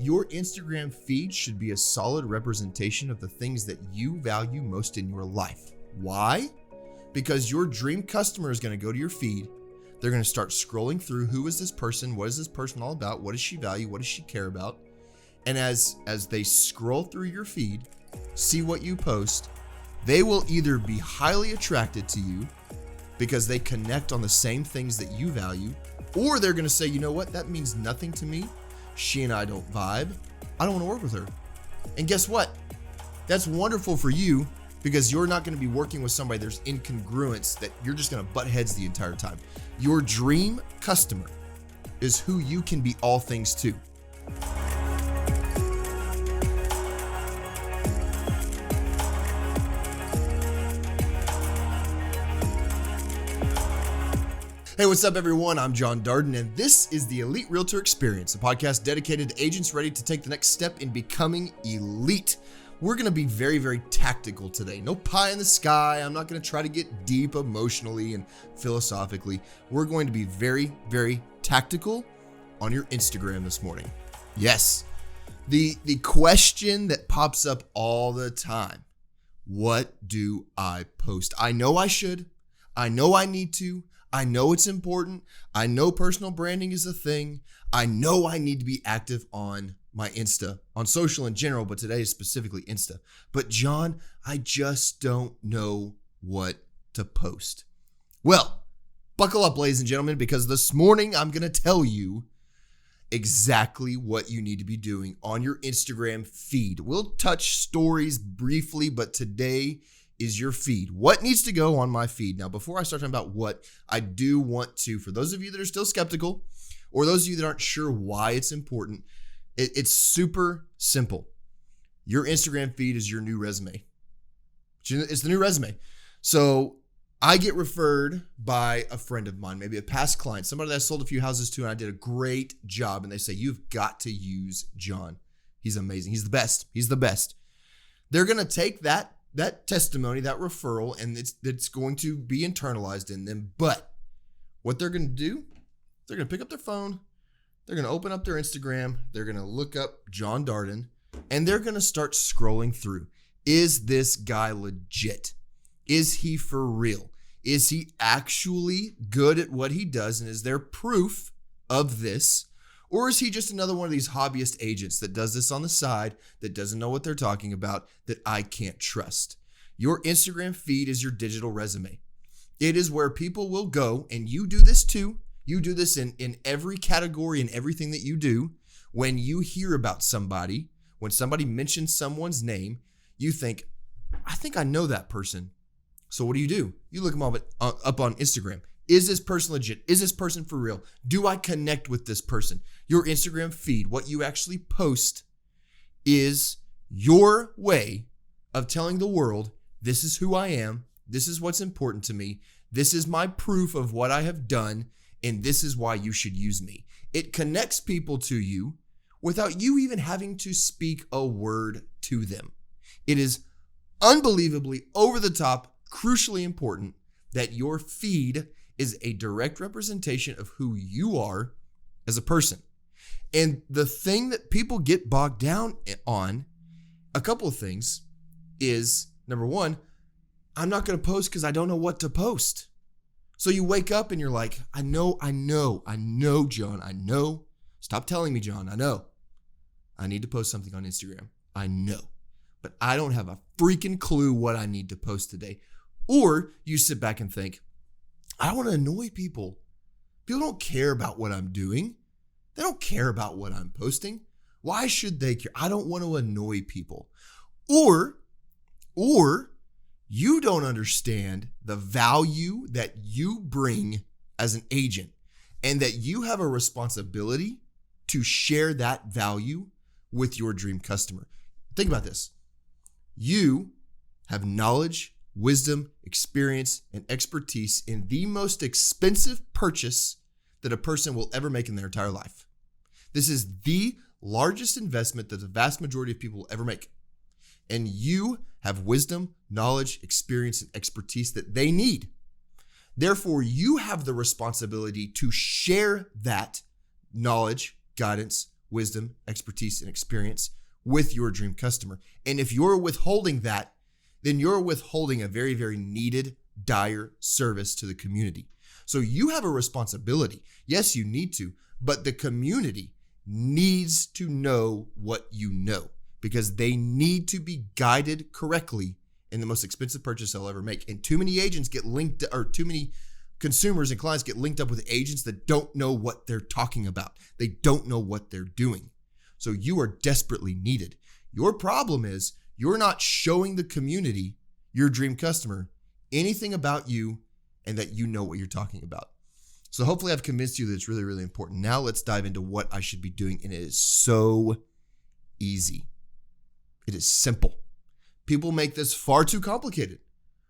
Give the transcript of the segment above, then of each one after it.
Your Instagram feed should be a solid representation of the things that you value most in your life. Why? Because your dream customer is going to go to your feed. They're going to start scrolling through, who is this person? What is this person all about? What does she value? What does she care about? And as they scroll through your feed, see what you post, they will either be highly attracted to you because they connect on the same things that you value, or they're going to say, you know what? That means nothing to me. She and I don't vibe. I don't want to work with her. And guess what? That's wonderful for you, because you're not going to be working with somebody there's incongruence that you're just going to butt heads the entire time. Your dream customer is who you can be all things to. Hey, what's up, everyone? I'm John Darden, and this is the Elite Realtor Experience, a podcast dedicated to agents ready to take the next step in becoming elite. We're going to be very, very tactical today. No pie in the sky. I'm not going to try to get deep emotionally and philosophically. We're going to be very, very tactical on your Instagram this morning. Yes, the question that pops up all the time: what do I post? I know I should. I know I need to. I know it's important. I know personal branding is a thing. I know I need to be active on my Insta, on social in general, but today is specifically Insta. But John, I just don't know what to post. Well, buckle up, ladies and gentlemen, because this morning I'm going to tell you exactly what you need to be doing on your Instagram feed. We'll touch stories briefly, but today is your feed. What needs to go on my feed? Now, before I start talking about what, I do want to, for those of you that are still skeptical, or those of you that aren't sure why it's important, it's super simple. Your Instagram feed is your new resume. It's the new resume. So I get referred by a friend of mine, maybe a past client, somebody that I sold a few houses to, and I did a great job. And they say, you've got to use John. He's amazing. He's the best. He's the best. They're going to take that testimony, that referral, and it's going to be internalized in them. But what they're going to do, they're going to pick up their phone, they're going to open up their Instagram, they're going to look up John Darden, and they're going to start scrolling through. Is this guy legit? Is he for real? Is he actually good at what he does? And is there proof of this? Or is he just another one of these hobbyist agents that does this on the side, that doesn't know what they're talking about, that I can't trust? Your Instagram feed is your digital resume. It is where people will go, and you do this too. You do this in every category and everything that you do. When you hear about somebody, when somebody mentions someone's name, you think, I think I know that person. So what do? You look them up on Instagram. Is this person legit? Is this person for real? Do I connect with this person? Your Instagram feed, what you actually post, is your way of telling the world, this is who I am. This is what's important to me. This is my proof of what I have done. And this is why you should use me. It connects people to you without you even having to speak a word to them. It is unbelievably over the top, crucially important that your feed is a direct representation of who you are as a person. And the thing that people get bogged down on, a couple of things, is number one, I'm not going to post because I don't know what to post. So you wake up and you're like, I know, John, I know. Stop telling me, John, I know. I need to post something on Instagram. I know. But I don't have a freaking clue what I need to post today. Or you sit back and think, I don't want to annoy people. People don't care about what I'm doing. They don't care about what I'm posting. Why should they care? I don't want to annoy people. Or you don't understand the value that you bring as an agent, and that you have a responsibility to share that value with your dream customer. Think about this. You have knowledge, wisdom, experience, and expertise in the most expensive purchase that a person will ever make in their entire life. This is the largest investment that the vast majority of people will ever make. And you have wisdom, knowledge, experience, and expertise that they need. Therefore, you have the responsibility to share that knowledge, guidance, wisdom, expertise, and experience with your dream customer. And if you're withholding that, then you're withholding a very, very needed, dire service to the community. So you have a responsibility. Yes, you need to, but the community needs to know what you know, because they need to be guided correctly in the most expensive purchase they'll ever make. And too many agents get linked, or too many consumers and clients get linked up with agents that don't know what they're talking about. They don't know what they're doing. So you are desperately needed. Your problem is you're not showing the community, your dream customer, anything about you and that you know what you're talking about. So hopefully I've convinced you that it's really, really important. Now let's dive into what I should be doing. And it is so easy. It is simple. People make this far too complicated,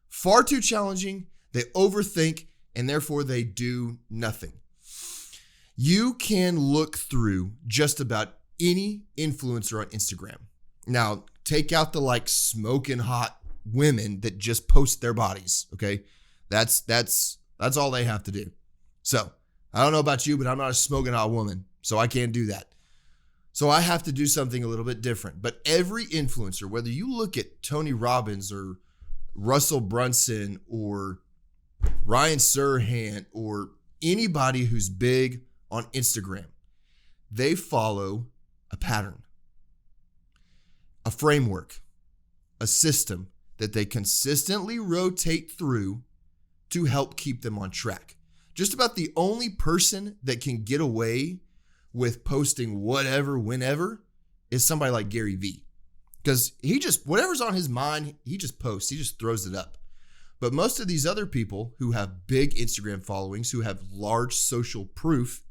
far too challenging. They overthink, and therefore they do nothing. You can look through just about any influencer on Instagram. Now, take out the smoking hot women that just post their bodies, okay? That's all they have to do. So, I don't know about you, but I'm not a smoking hot woman, so I can't do that. So I have to do something a little bit different. But every influencer, whether you look at Tony Robbins or Russell Brunson or Ryan Serhant or anybody who's big on Instagram, they follow a pattern, a framework, a system that they consistently rotate through to help keep them on track. Just about the only person that can get away with posting whatever, whenever, is somebody like Gary Vee. Because he just, whatever's on his mind, he just posts, he just throws it up. But most of these other people who have big Instagram followings, who have large social proof,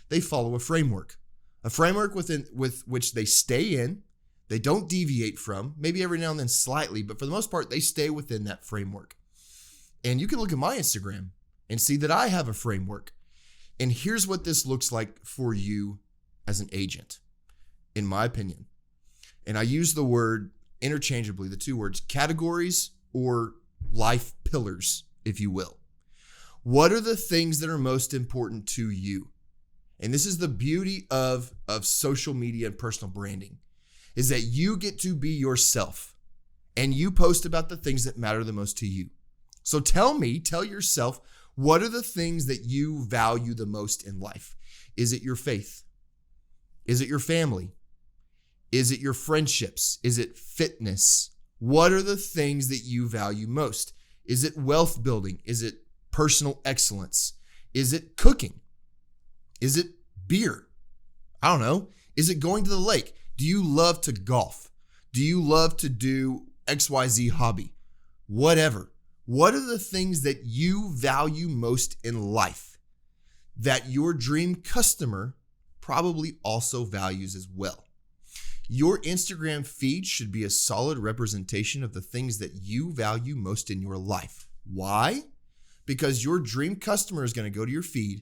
they follow a framework with which they stay in. They don't deviate from, maybe every now and then slightly, but for the most part, they stay within that framework. And you can look at my Instagram and see that I have a framework. And here's what this looks like for you as an agent, in my opinion. And I use the word interchangeably, the two words, categories or life pillars, if you will. What are the things that are most important to you? And this is the beauty of social media and personal branding, is that you get to be yourself and you post about the things that matter the most to you. So tell yourself, what are the things that you value the most in life? Is it your faith? Is it your family? Is it your friendships? Is it fitness? What are the things that you value most? Is it wealth building? Is it personal excellence? Is it cooking? Is it beer? I don't know. Is it going to the lake? Do you love to golf? Do you love to do XYZ hobby? Whatever. What are the things that you value most in life that your dream customer probably also values as well? Your Instagram feed should be a solid representation of the things that you value most in your life. Why? Because your dream customer is going to go to your feed.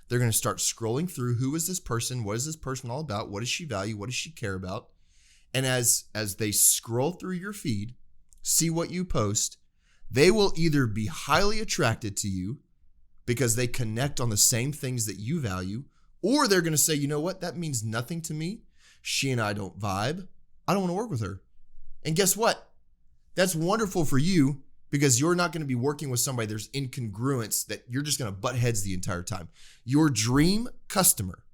They're going to start scrolling through, who is this person? What is this person all about? What does she value? What does she care about? And as they scroll through your feed, see what you post, they will either be highly attracted to you because they connect on the same things that you value, or they're going to say, you know what? That means nothing to me. She and I don't vibe. I don't want to work with her. And guess what? That's wonderful for you, because you're not going to be working with somebody there's incongruence that you're just going to butt heads the entire time. Your dream customer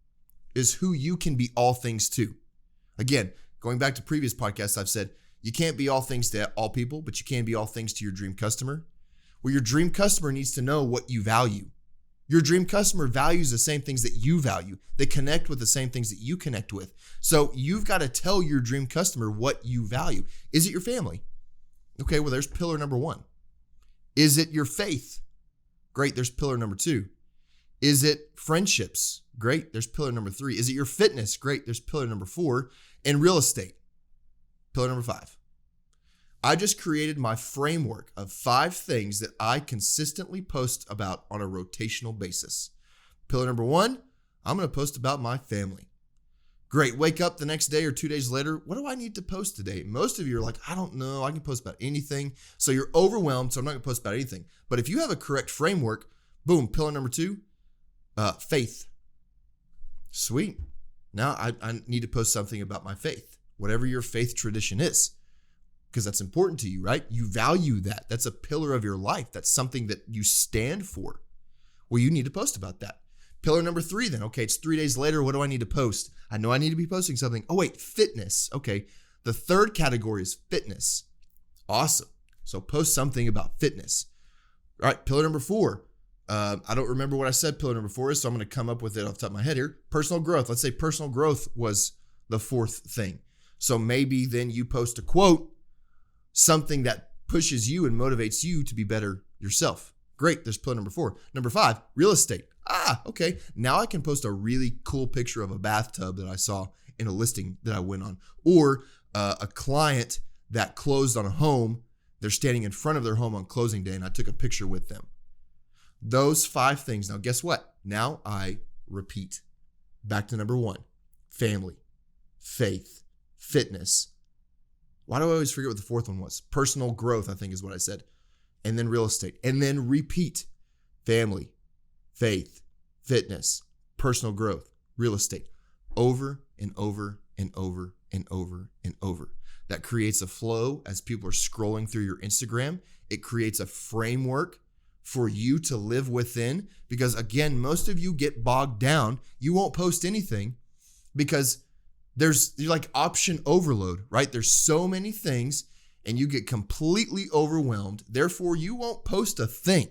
is who you can be all things to. Again, going back to previous podcasts, I've said you can't be all things to all people, but you can be all things to your dream customer. Well, your dream customer needs to know what you value. Your dream customer values the same things that you value. They connect with the same things that you connect with. So you've got to tell your dream customer what you value. Is it your family? Okay, well, there's pillar number 1. Is it your faith? Great, there's pillar number 2. Is it friendships? Great, there's pillar number 3. Is it your fitness? Great, there's pillar number 4. And real estate, pillar number 5. I just created my framework of 5 things that I consistently post about on a rotational basis. Pillar number 1, I'm going to post about my family. Great. Wake up the next day or 2 days later. What do I need to post today? Most of you are like, I don't know. I can post about anything. So you're overwhelmed. So I'm not going to post about anything. But if you have a correct framework, boom, pillar number 2, faith. Sweet. Now I need to post something about my faith, whatever your faith tradition is, because that's important to you, right? You value that. That's a pillar of your life. That's something that you stand for. Well, you need to post about that. Pillar number 3 then. Okay, it's 3 days later. What do I need to post? I know I need to be posting something. Oh, wait, fitness. Okay, the third category is fitness. Awesome. So post something about fitness. All right, pillar number 4. I don't remember what I said pillar number 4 is, so I'm going to come up with it off the top of my head here. Personal growth. Let's say personal growth was the 4th thing. So maybe then you post a quote, something that pushes you and motivates you to be better yourself. Great, there's pillar number 4. Number 5, real estate. Okay. Now I can post a really cool picture of a bathtub that I saw in a listing that I went on, or a client that closed on a home. They're standing in front of their home on closing day, and I took a picture with them. Those 5 things. Now, guess what? Now I repeat. Back to number 1, family, faith, fitness. Why do I always forget what the 4th one was? Personal growth, I think is what I said. And then real estate. And then repeat. Family, faith, fitness, personal growth, real estate. Over and over and over and over and over. That creates a flow as people are scrolling through your Instagram. It creates a framework for you to live within, because again, most of you get bogged down. You won't post anything because you're like option overload, right? There's so many things and you get completely overwhelmed. Therefore, you won't post a thing.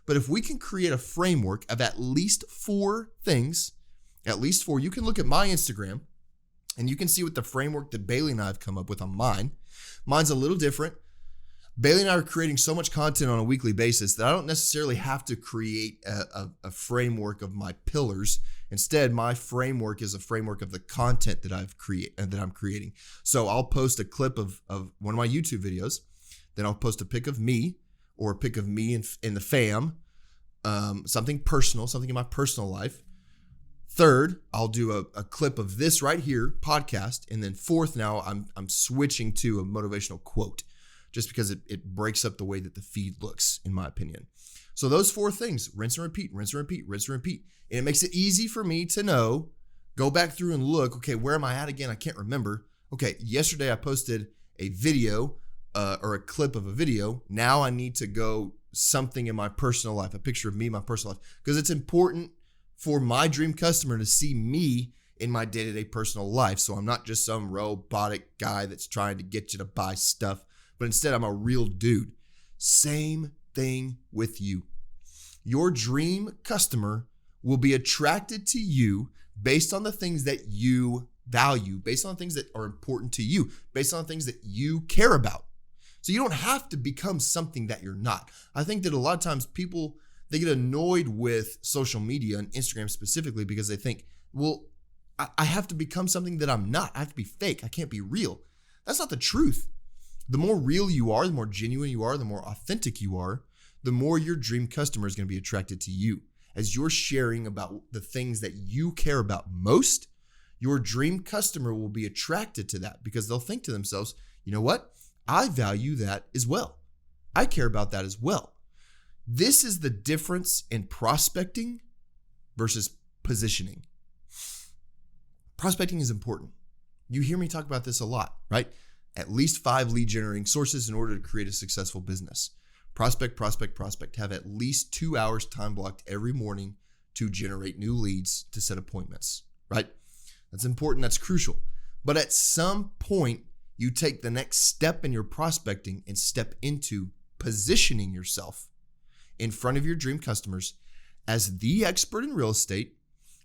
But if we can create a framework of at least 4 things, you can look at my Instagram and you can see what the framework that Bailey and I have come up with on mine. Mine's a little different. Bailey and I are creating so much content on a weekly basis that I don't necessarily have to create a framework of my pillars. Instead, my framework is a framework of the content that I'm creating. So I'll post a clip of one of my YouTube videos, then I'll post a pic of me or a pic of me in the fam, something personal, something in my personal life. Third, I'll do a clip of this right here, podcast, and then 4th, now I'm switching to a motivational quote, just because it breaks up the way that the feed looks, in my opinion. So those 4 things, rinse and repeat, rinse and repeat, rinse and repeat. And it makes it easy for me to know, go back through and look, okay, where am I at again? I can't remember. Okay, yesterday I posted a video or a clip of a video. Now I need to go something in my personal life, a picture of me in my personal life, because it's important for my dream customer to see me in my day-to-day personal life. So I'm not just some robotic guy that's trying to get you to buy stuff, but instead I'm a real dude. Same thing with you. Your dream customer will be attracted to you based on the things that you value, based on things that are important to you, based on things that you care about. So you don't have to become something that you're not. I think that a lot of times people, they get annoyed with social media and Instagram specifically because they think, well, I have to become something that I'm not. I have to be fake. I can't be real. That's not the truth. The more real you are, the more genuine you are, the more authentic you are, the more your dream customer is going to be attracted to you. As you're sharing about the things that you care about most, your dream customer will be attracted to that because they'll think to themselves, you know what? I value that as well. I care about that as well. This is the difference in prospecting versus positioning. Prospecting is important. You hear me talk about this a lot, right? At least 5 lead generating sources in order to create a successful business. Prospect. Have at least 2 hours time blocked every morning to generate new leads to set appointments, right? That's important. That's crucial. But at some point, you take the next step in your prospecting and step into positioning yourself in front of your dream customers as the expert in real estate,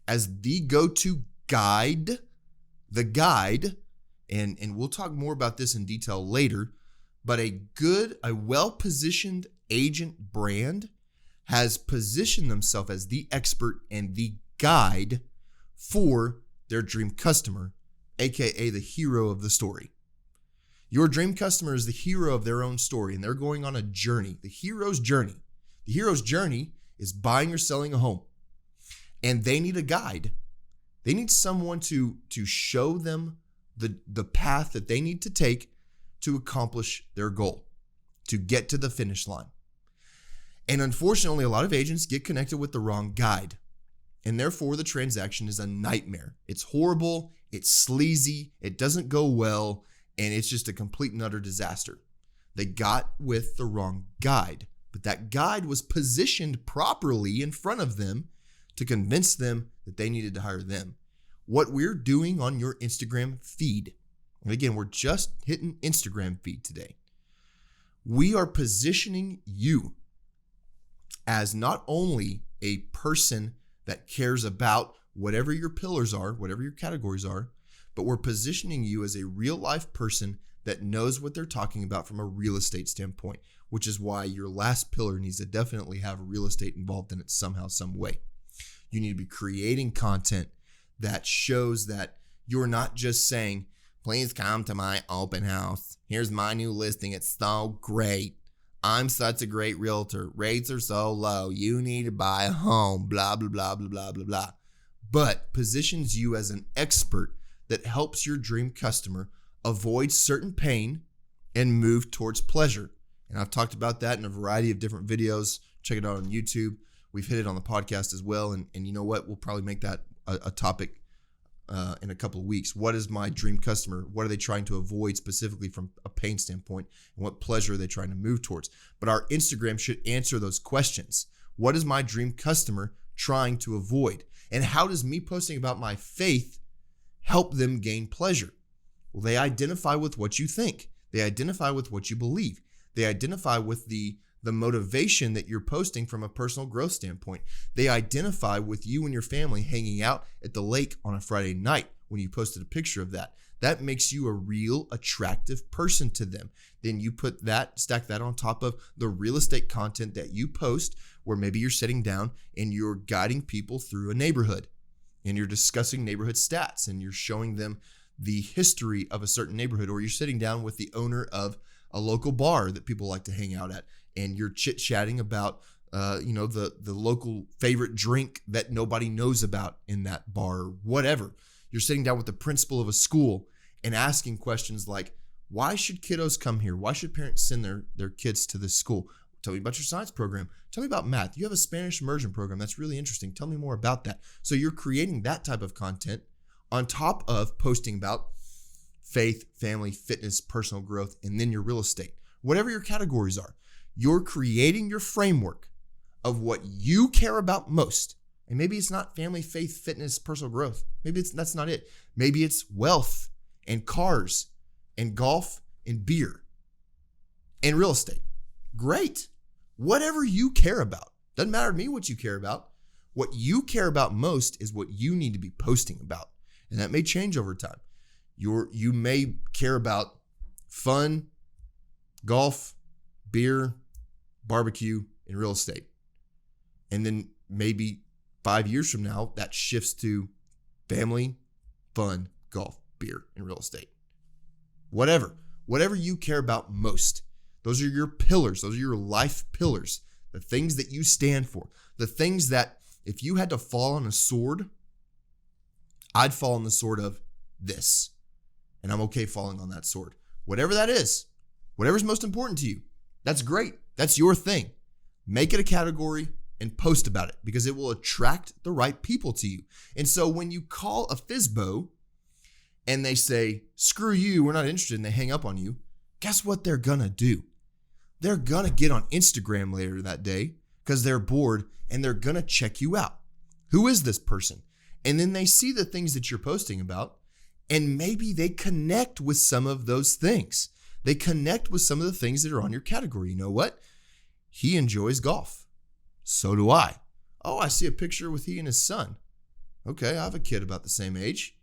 as the go-to guide, and we'll talk more about this in detail later, but a well-positioned agent brand has positioned themselves as the expert and the guide for their dream customer, aka the hero of the story. Your dream customer is the hero of their own story, and they're going on a journey, the hero's journey. The hero's journey is buying or selling a home, and they need a guide. They need someone to show them the path that they need to take to accomplish their goal, to get to the finish line. And unfortunately, a lot of agents get connected with the wrong guide. and therefore the transaction is a nightmare. It's horrible, it's sleazy, it doesn't go well, and it's just a complete and utter disaster. They got with the wrong guide, but that guide was positioned properly in front of them to convince them that they needed to hire them. What we're doing on your Instagram feed, and again, we're just hitting Instagram feed today, we are positioning you as not only a person that cares about whatever your pillars are, whatever your categories are, but we're positioning you as a real life person that knows what they're talking about from a real estate standpoint, which is why your last pillar needs to definitely have real estate involved in it somehow, some way. You need to be creating content that shows that you're not just saying, please come to my open house. Here's my new listing. It's so great. I'm such a great realtor. Rates are so low. You need to buy a home, blah, blah, blah, blah, blah, blah, blah. But positions you as an expert that helps your dream customer avoid certain pain and move towards pleasure. And I've talked about that in a variety of different videos. Check it out on YouTube. We've hit it on the podcast as well. And you know what? We'll probably make that a topic in a couple of weeks. What is my dream customer? What are they trying to avoid specifically from a pain standpoint? And what pleasure are they trying to move towards? But our Instagram should answer those questions. What is my dream customer trying to avoid? And how does me posting about my faith help them gain pleasure? Well, they identify with what you think. They identify with what you believe. They identify with the motivation that you're posting from a personal growth standpoint. They identify with you and your family hanging out at the lake on a Friday night when you posted a picture of that. That makes you a real attractive person to them. Then you stack that on top of the real estate content that you post, where maybe you're sitting down and you're guiding people through a neighborhood and you're discussing neighborhood stats and you're showing them the history of a certain neighborhood, or you're sitting down with the owner of a local bar that people like to hang out at, and you're chit-chatting about the local favorite drink that nobody knows about in that bar, or whatever. You're sitting down with the principal of a school and asking questions like, why should kiddos come here? Why should parents send their kids to this school? Tell me about your science program. Tell me about math. You have a Spanish immersion program. That's really interesting. Tell me more about that. So you're creating that type of content on top of posting about faith, family, fitness, personal growth, and then your real estate. Whatever your categories are, you're creating your framework of what you care about most. And maybe it's not family, faith, fitness, personal growth. Maybe that's not it. Maybe it's wealth and cars and golf and beer and real estate. Great. Whatever you care about. Doesn't matter to me what you care about. What you care about most is what you need to be posting about. And that may change over time. You may care about fun, golf, beer, barbecue, and real estate. And then maybe 5 years from now, that shifts to family, fun, golf, beer, and real estate. Whatever you care about most. Those are your pillars. Those are your life pillars. The things that you stand for. The things that if you had to fall on a sword, I'd fall on the sword of this. And I'm okay falling on that sword. Whatever that is, whatever's most important to you, that's great. That's your thing. Make it a category and post about it because it will attract the right people to you. And so when you call a FSBO and they say, screw you, we're not interested, and they hang up on you, guess what they're gonna do? They're gonna get on Instagram later that day because they're bored and they're gonna check you out. Who is this person? And then they see the things that you're posting about, and maybe they connect with some of those things. They connect with some of the things that are on your category. You know what? He enjoys golf. So do I. Oh, I see a picture with he and his son. Okay, I have a kid about the same age.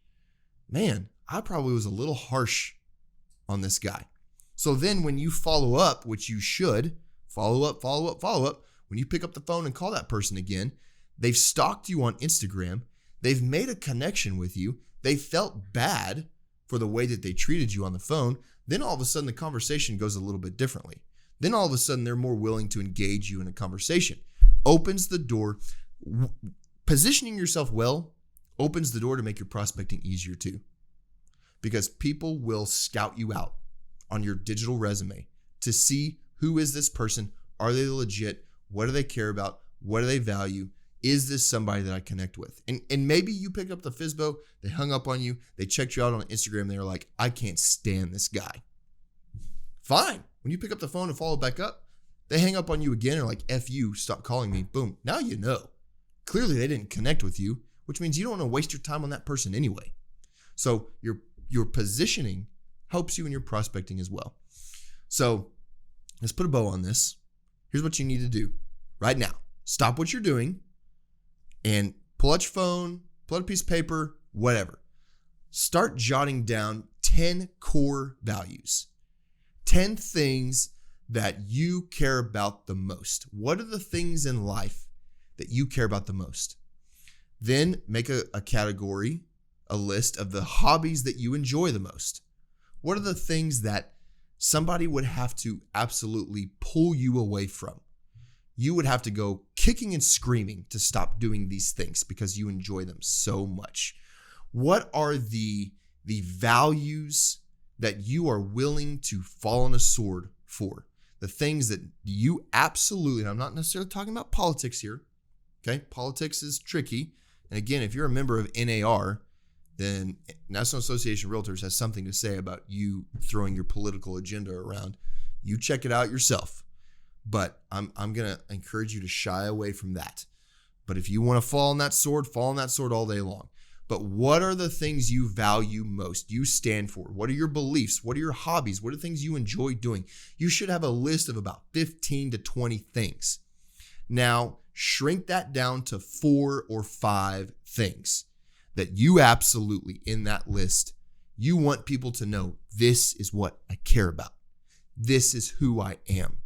Man, I probably was a little harsh on this guy. So then when you follow up, which you should, follow up, when you pick up the phone and call that person again, they've stalked you on Instagram. They've made a connection with you. They felt bad for the way that they treated you on the phone. Then all of a sudden the conversation goes a little bit differently. Then all of a sudden they're more willing to engage you in a conversation. Opens the door. Positioning yourself well opens the door to make your prospecting easier too. Because people will scout you out on your digital resume to see who is this person? Are they legit? What do they care about? What do they value? Is this somebody that I connect with? And maybe you picked up the FISBO, they hung up on you, they checked you out on Instagram, they were like, I can't stand this guy. Fine. When you pick up the phone and follow back up, they hang up on you again and are like, F you, stop calling me. Boom. Now you know. Clearly they didn't connect with you, which means you don't want to waste your time on that person anyway. So your positioning helps you in your prospecting as well. So let's put a bow on this. Here's what you need to do right now. Stop what you're doing and pull out your phone, pull out a piece of paper, whatever. Start jotting down 10 core values. 10 things that you care about the most. What are the things in life that you care about the most? Then make a category, a list of the hobbies that you enjoy the most. What are the things that somebody would have to absolutely pull you away from? You would have to go kicking and screaming to stop doing these things because you enjoy them so much. What are the values that you are willing to fall on a sword for? The things that you absolutely, and I'm not necessarily talking about politics here, okay? Politics is tricky. And again, if you're a member of NAR, then National Association of Realtors has something to say about you throwing your political agenda around. You check it out yourself. But I'm going to encourage you to shy away from that. But if you want to fall on that sword all day long. But what are the things you value most, you stand for? What are your beliefs? What are your hobbies? What are things you enjoy doing? You should have a list of about 15 to 20 things. Now, shrink that down to 4 or 5 things that you absolutely, in that list, you want people to know, this is what I care about. This is who I am.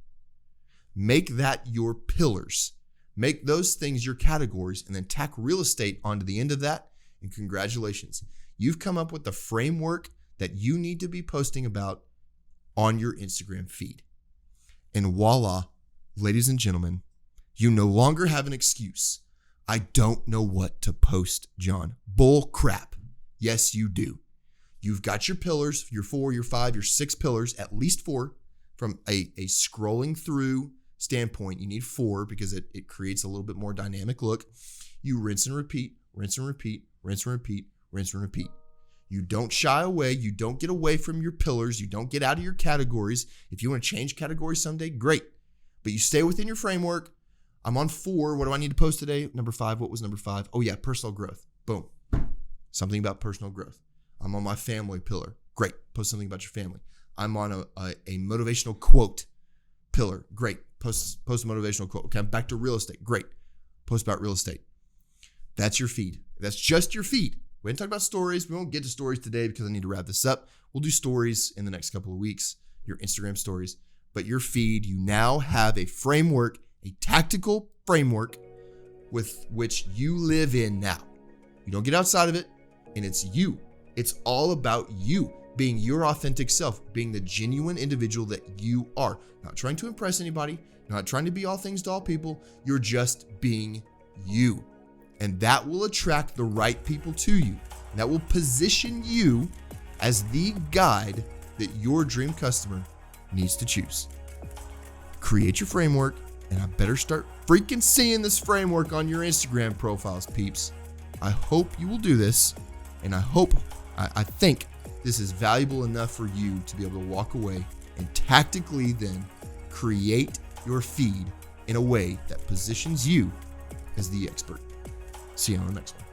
Make that your pillars. Make those things your categories, and then tack real estate onto the end of that. And congratulations, you've come up with the framework that you need to be posting about on your Instagram feed. And voila, ladies and gentlemen, you no longer have an excuse. I don't know what to post, John. Bull crap. Yes, you do. You've got your pillars, your 4, your 5, your 6 pillars, at least 4. From a scrolling through standpoint, you need 4 because it creates a little bit more dynamic look. You rinse and repeat, rinse and repeat, rinse and repeat, rinse and repeat. You don't shy away. You don't get away from your pillars. You don't get out of your categories. If you want to change categories someday, great. But you stay within your framework. I'm on 4. What do I need to post today? Number 5. What was number 5? Oh yeah, personal growth. Boom. Something about personal growth. I'm on my family pillar. Great. Post something about your family. I'm on a motivational quote pillar. Great. Post a motivational quote. Okay, I'm back to real estate. Great. Post about real estate. That's your feed. That's just your feed. We didn't talk about stories. We won't get to stories today because I need to wrap this up. We'll do stories in the next couple of weeks, your Instagram stories. But your feed, you now have a framework, a tactical framework with which you live in now. You don't get outside of it, and it's you. It's all about you being your authentic self, being the genuine individual that you are. Not trying to impress anybody, not trying to be all things to all people. You're just being you. And that will attract the right people to you. And that will position you as the guide that your dream customer needs to choose. Create your framework, and I better start freaking seeing this framework on your Instagram profiles, peeps. I hope you will do this, and I think this is valuable enough for you to be able to walk away and tactically then create your feed in a way that positions you as the expert. See you on the next one.